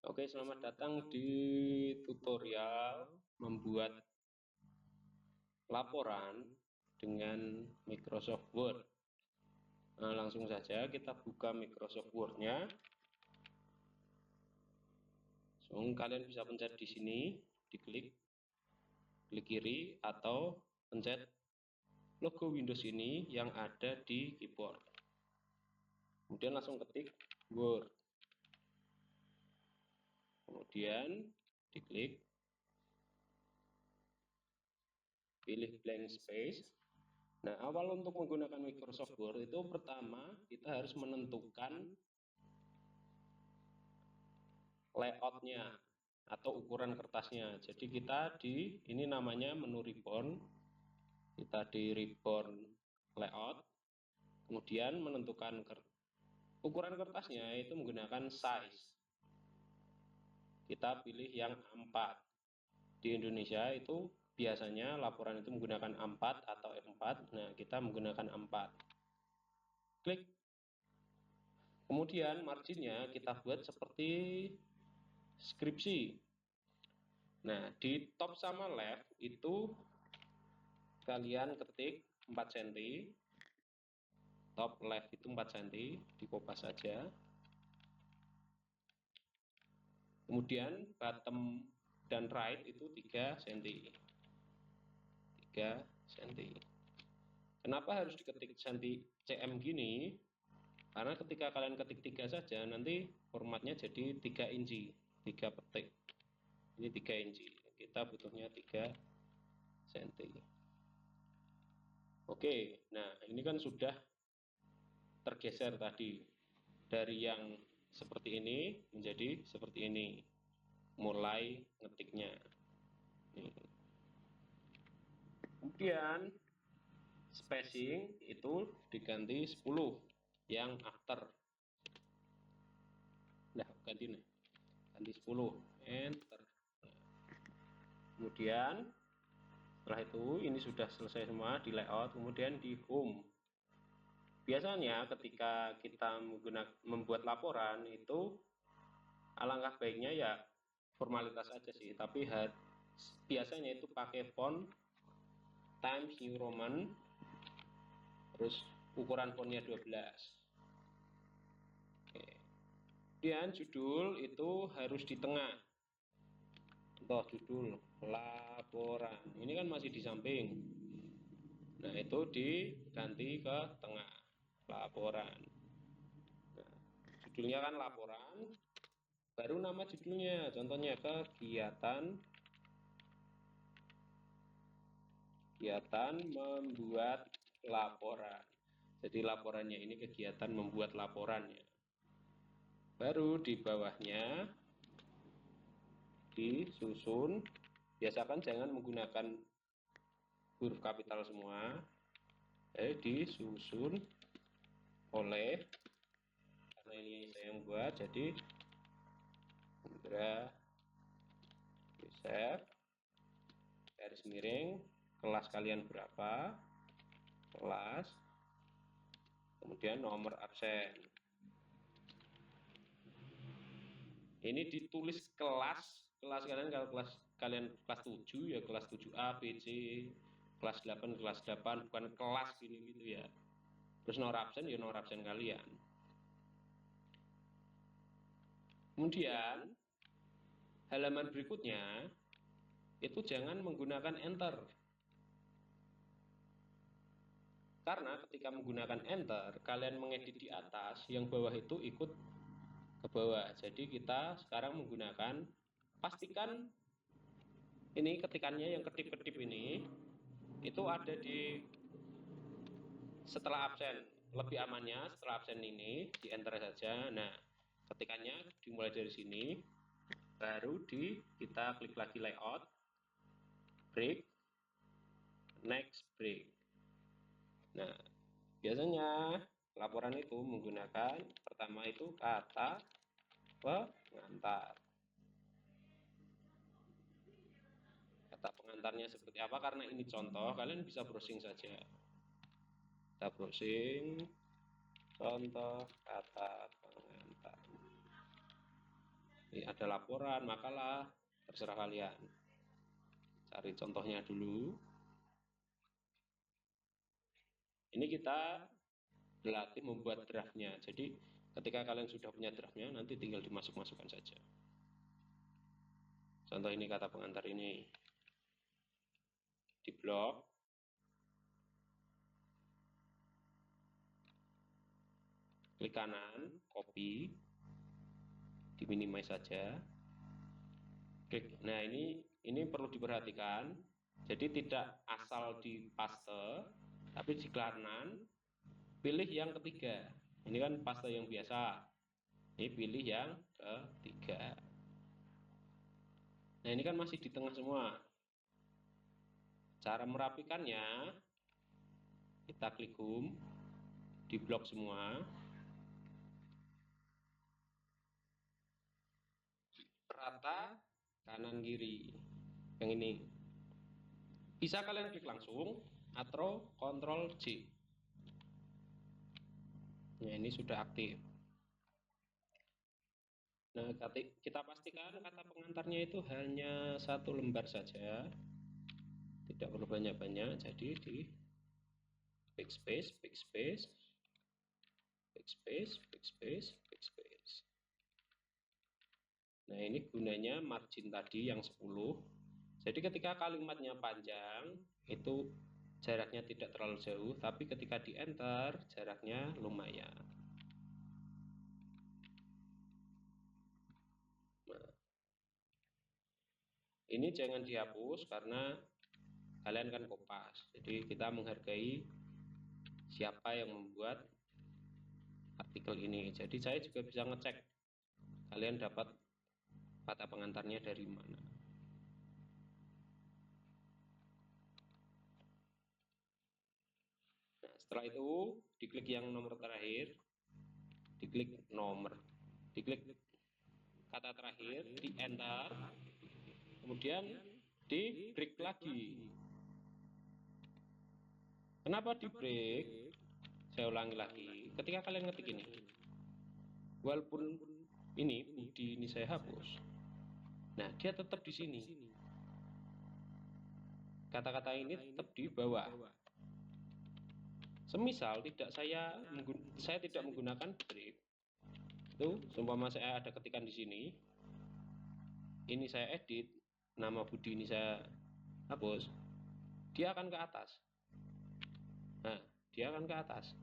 Oke, selamat datang di tutorial membuat laporan dengan Microsoft Word. Nah, langsung saja kita buka Microsoft Word-nya. Kalian bisa pencet di sini, klik kiri atau pencet logo Windows ini yang ada di keyboard. Kemudian langsung ketik Word. Kemudian diklik, pilih blank space. Nah, awal untuk menggunakan Microsoft Word itu pertama kita harus menentukan layoutnya atau ukuran kertasnya. Jadi kita ini namanya menu ribbon, kita di ribbon layout, kemudian menentukan ukuran kertasnya itu menggunakan size. Kita pilih yang A4. Di Indonesia itu biasanya laporan itu menggunakan A4 atau F4. Nah, kita menggunakan A4. Klik. Kemudian marginnya kita buat seperti skripsi. Nah, di top sama left itu kalian ketik 4 cm. Top left itu 4 cm, dikopas saja. Kemudian bottom dan right itu 3 cm. 3 cm. Kenapa harus diketik cm gini? Karena ketika kalian ketik 3 saja, nanti formatnya jadi 3 inci, 3 petik. Ini 3 inci. Kita butuhnya 3 cm. Oke, nah ini kan sudah tergeser tadi dari yang seperti ini menjadi seperti ini, mulai ngetiknya. Kemudian spacing itu diganti 10 yang after. Nah, ganti 10, enter. Kemudian setelah itu ini sudah selesai semua di layout. Kemudian di home, biasanya ketika kita membuat laporan itu alangkah baiknya ya formalitas aja sih, tapi biasanya itu pakai font Times New Roman, terus ukuran fontnya 12. Oke. Kemudian judul itu harus di tengah. Contoh judul laporan, ini kan masih di samping. Nah, itu diganti ke tengah, laporan. Nah, judulnya kan laporan, baru nama judulnya, contohnya kegiatan membuat laporan. Jadi laporannya ini kegiatan membuat laporannya. Baru di bawahnya disusun, biasakan jangan menggunakan huruf kapital semua, disusun oleh, karena ini saya yang buat, jadi Indra Yosef garis miring kelas kalian berapa, kelas, kemudian nomor absen. Ini ditulis kelas kalian, kalau kalian kelas 7 ya kelas 7A, B, C, kelas 8 kelas 8, bukan kelas gini gitu ya. Terus nomor absen ya nomor absen kalian. Kemudian halaman berikutnya itu jangan menggunakan enter, karena ketika menggunakan enter kalian mengedit di atas, yang bawah itu ikut ke bawah. Jadi kita sekarang menggunakan, pastikan ini ketikannya yang kedip-kedip ini itu ada di setelah absen. Lebih amannya setelah absen ini di enter saja. Nah, ketikannya dimulai dari sini, baru kita klik lagi layout, break, next break. Nah, biasanya laporan itu menggunakan pertama itu kata pengantar. Kata pengantarnya seperti apa, karena ini contoh, kalian bisa browsing saja. Kita browsing contoh kata pengantar. ada laporan, makalah, terserah kalian. Cari contohnya dulu. Ini kita berlatih membuat draftnya. Jadi ketika kalian sudah punya draftnya, nanti tinggal dimasuk-masukkan saja. Contoh ini kata pengantar ini di blok. Klik kanan, copy, diminimize saja. Klik. Nah, ini perlu diperhatikan. Jadi tidak asal di paste, tapi di kanan pilih yang ketiga. Ini kan paste yang biasa. Ini pilih yang ketiga. Nah, ini kan masih di tengah semua. Cara merapikannya, kita klik home, di blok semua. Rata kanan kiri. Yang ini. Bisa kalian klik langsung atau Ctrl J. Nah, ini sudah aktif. Nah, kita pastikan kata pengantarnya itu hanya satu lembar saja, tidak perlu banyak-banyak. Jadi di backspace, backspace, backspace, backspace, backspace. Nah, ini gunanya margin tadi yang 10. Jadi ketika kalimatnya panjang, itu jaraknya tidak terlalu jauh, tapi ketika di enter, jaraknya lumayan. Nah, ini jangan dihapus karena kalian kan kopas. Jadi kita menghargai siapa yang membuat artikel ini. Jadi saya juga bisa ngecek kalian dapat kata pengantarnya dari mana. Nah, setelah itu diklik yang nomor terakhir, diklik nomor, diklik kata terakhir, di enter, kemudian di break lagi. Kenapa di break? Saya ulangi lagi. Ketika kalian ngetik ini, walaupun ini Budi ini saya hapus, nah dia tetap di sini. Kata-kata ini tetap di bawah. Semisal saya tidak menggunakan break, itu seumpama saya ada ketikan di sini, ini saya edit, nama Budi ini saya hapus, dia akan ke atas. Nah, dia akan ke atas.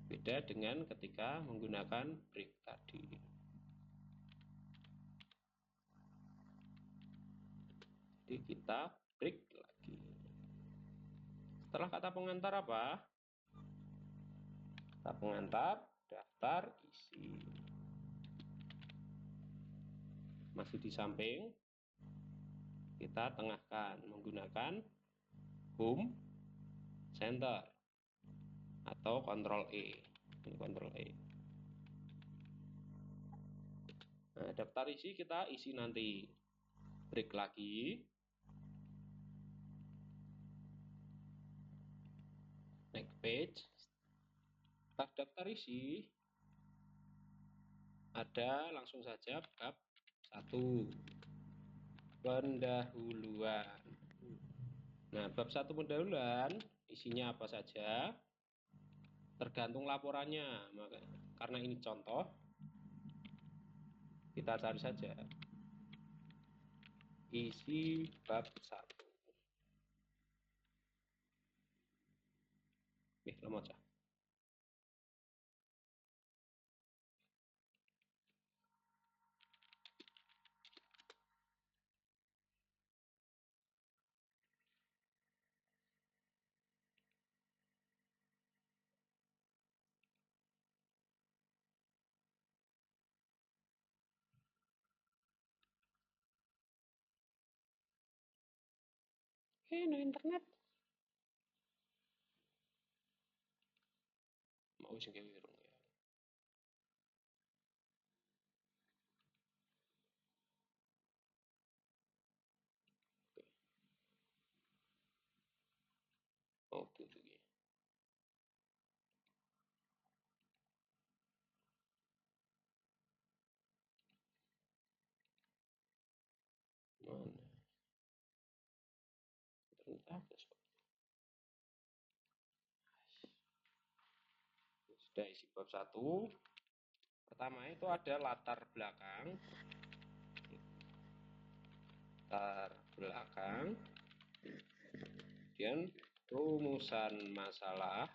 Beda dengan ketika menggunakan break tadi. Jadi kita break lagi. Setelah kata pengantar apa? Kata pengantar, daftar isi. Masih di samping, kita tengahkan menggunakan home, center, atau Ctrl E. Ini Ctrl E. Nah, daftar isi kita isi nanti. Break lagi. Next page. Setelah daftar isi, ada langsung saja bab 1. Pendahuluan. Nah, bab 1 pendahuluan isinya apa saja? Tergantung laporannya. Karena ini contoh, kita cari saja isi bab 1. Lama aja. No internet. Mau sing gawe irung ya. Oh, tuh. Sudah isi bab 1. Pertama itu ada latar belakang. Kemudian rumusan masalah,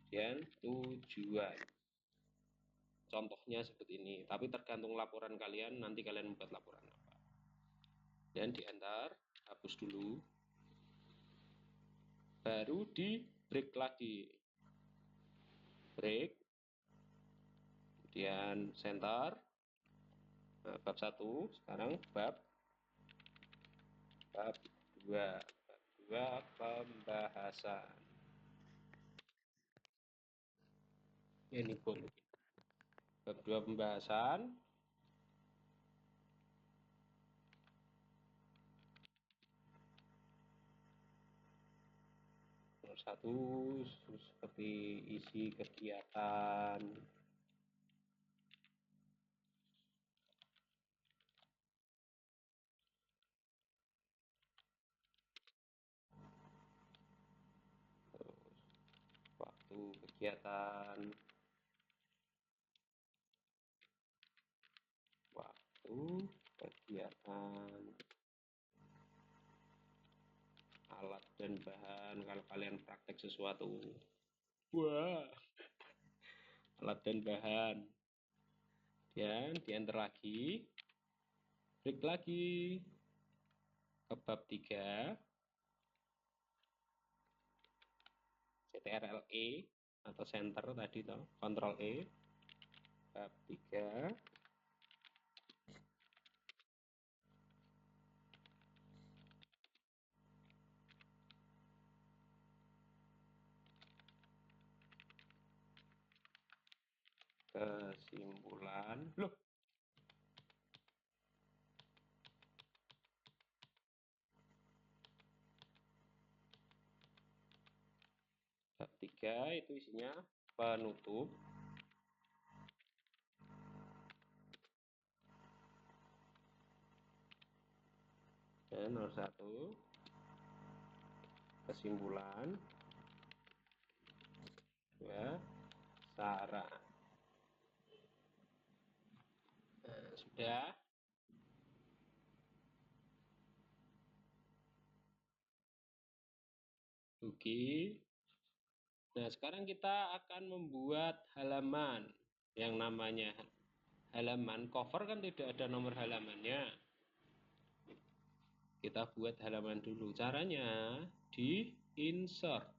dan tujuan. Contohnya seperti ini, tapi tergantung laporan kalian, nanti kalian membuat laporan apa. Dan diantar, hapus dulu, baru di break lagi. Break, kemudian center. Nah, bab 1, sekarang bab 2. Bab 2 pembahasan. Ini boleh. Bab 2 pembahasan. Nomor 1 seperti isi kegiatan. Waktu kegiatan, alat dan bahan kalau kalian praktek sesuatu. Wah, alat dan bahan. Dan diantar lagi, break lagi ke bab 3, CTRL-E atau center tadi toh, Ctrl E, bab 3. Kesimpulan. Loh, bab 3 itu isinya penutup. Dan nomor 1, kesimpulan. 2, saran. Nah, sudah. Oke. Nah, sekarang kita akan membuat halaman. Yang namanya halaman cover kan tidak ada nomor halamannya. Kita buat halaman dulu. Caranya di insert.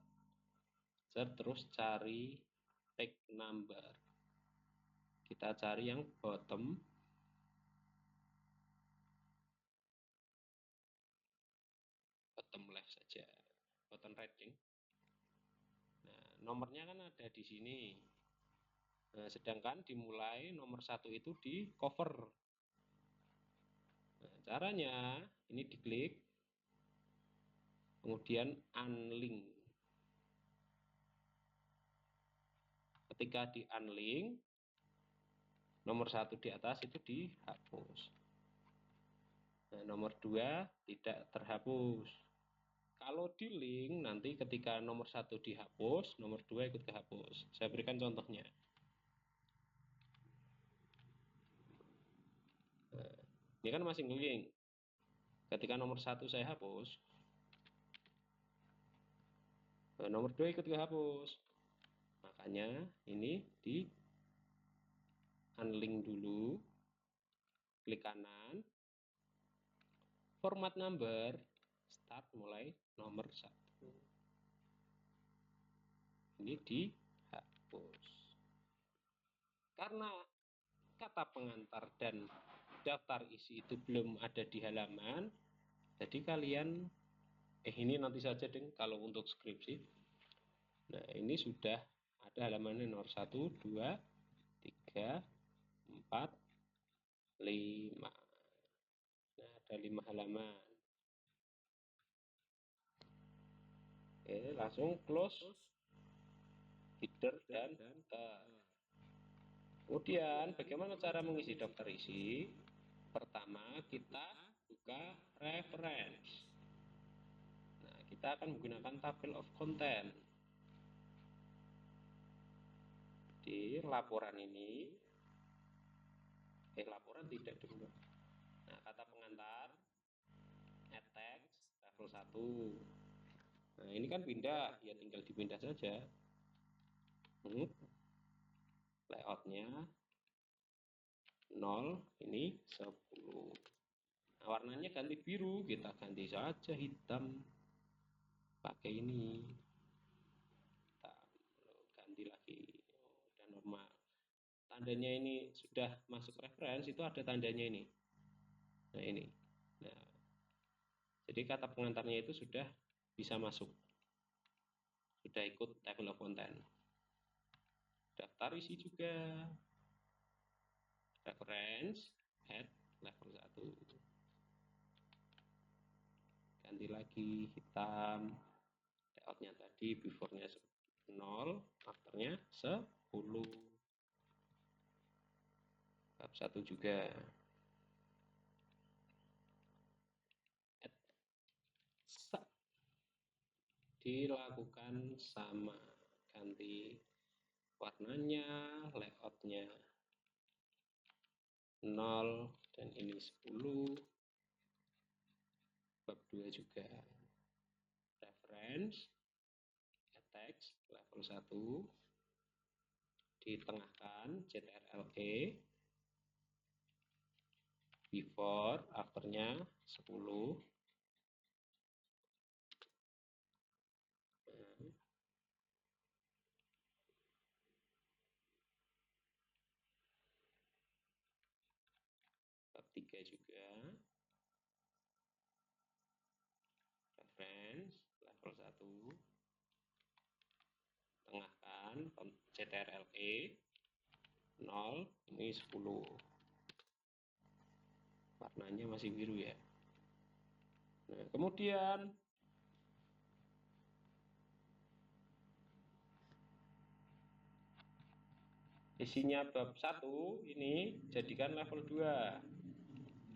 Terus cari tag number. Kita cari yang bottom left saja, bottom right. Nah, nomornya kan ada di sini. Nah, sedangkan dimulai nomor 1 itu di cover. Nah, caranya ini diklik, kemudian unlink. Ketika di unlink, nomor 1 di atas itu dihapus. Nah, nomor 2 tidak terhapus. Kalau di link, nanti ketika nomor 1 dihapus, nomor 2 ikut kehapus. Saya berikan contohnya. Nah, ini kan masih ngelink. Ketika nomor 1 saya hapus, nah, nomor 2 ikut kehapus. Makanya ini di unlink dulu, klik kanan, format number, start mulai nomor 1. Ini dihapus. Karena kata pengantar dan daftar isi itu belum ada di halaman, jadi kalian ini nanti saja deh kalau untuk skripsi. Nah, ini sudah ada halamannya nomor 1, 2, 3, 4, 5. Nah, ada 5 halaman. Oke, langsung close header dan footer. Kemudian bagaimana cara mengisi daftar isi? Pertama, kita buka reference. Nah, kita akan menggunakan table of content. Di laporan ini, laporan tidak dulu. Nah, kata pengantar, add text, level 1. Nah, ini kan pindah, ya tinggal dipindah saja. Layoutnya 0, ini 10. Nah, warnanya ganti biru, kita ganti saja hitam. Pakai ini. Kita ganti lagi. Udah normal. Tandanya ini sudah masuk reference, itu ada tandanya ini. Nah, ini. Nah, jadi kata pengantarnya itu sudah bisa masuk. Sudah ikut table of content. Daftar isi juga. Reference, add, level 1. Ganti lagi hitam. Layoutnya tadi before-nya 0, after-nya 10. Bab 1 juga. Dilakukan sama, ganti warnanya, layoutnya 0, dan ini 10. Bab 2 juga. Reference, text, level 1. Ditengahkan, CTRL-E. Before, afternya 10. Bab 3 juga. Reference, level 1. Tengahkan, CTRL-E. 0, ini 10. Warnanya masih biru ya. Nah, kemudian isinya bab 1 ini jadikan level 2.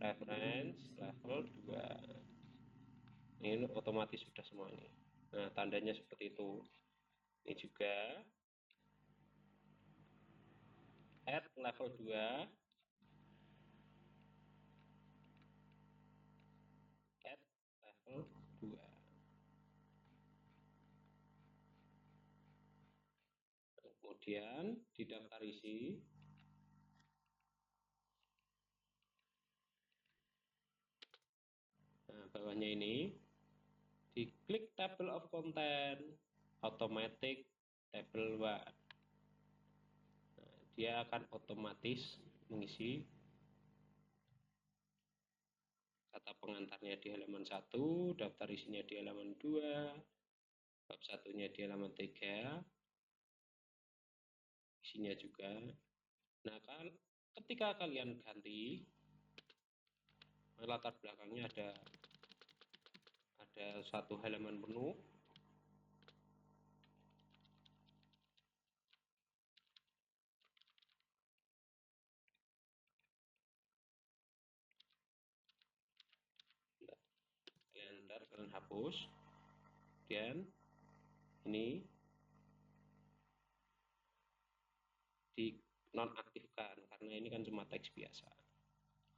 Reference level 2. Ini otomatis sudah semua ini. Nah, tandanya seperti itu. Ini juga add level 2. Add level 2. Kemudian di daftar isi bawahnya ini diklik table of content, automatic table 1. Dia akan otomatis mengisi kata pengantarnya di halaman 1, daftar isinya di halaman 2, bab 1-nya di halaman 3, isinya juga. Nah, ketika kalian ganti latar belakangnya ada satu halaman penuh. Kalian hapus, dan ini di nonaktifkan karena ini kan cuma teks biasa.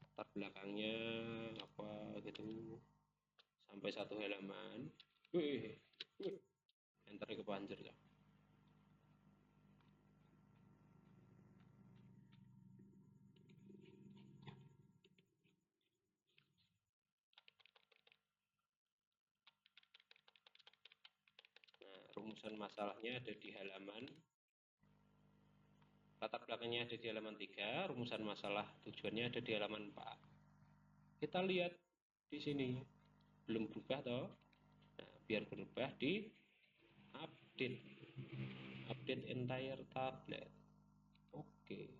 Latar belakangnya apa gitu sampai satu halaman. Enter kepanjer ya. Nah, rumusan masalahnya ada di halaman, latar belakangnya ada di halaman 3, rumusan masalah tujuannya ada di halaman 4. Kita lihat di sini belum berubah toh. Nah, biar berubah di update entire tablet. Oke.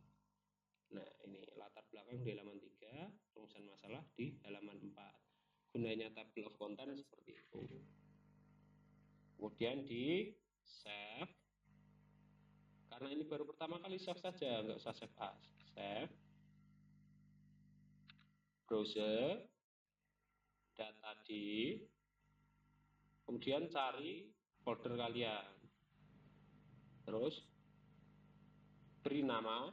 Nah, ini latar belakang di halaman 3, rumusan masalah di halaman 4. Gunanya table of content seperti itu. Kemudian di save. Karena ini baru pertama kali save saja, nggak usah save as. Save. Browser. data di, kemudian cari folder kalian, terus beri nama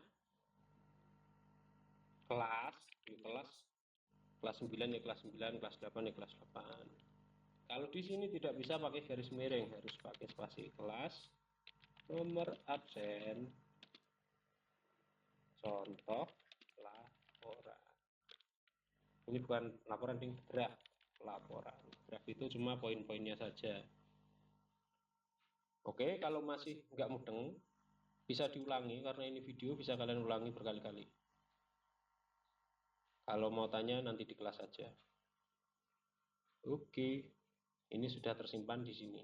kelas, kelas 9 ya kelas 9, kelas 8 ya kelas 8. Kalau di sini tidak bisa pakai garis miring, harus pakai spasi. Kelas, nomor absen, contoh laporan. Ini bukan laporan, ini draft laporan. Draft itu cuma poin-poinnya saja. Oke, kalau masih nggak mudeng, bisa diulangi karena ini video, bisa kalian ulangi berkali-kali. Kalau mau tanya nanti di kelas saja. Oke, ini sudah tersimpan di sini.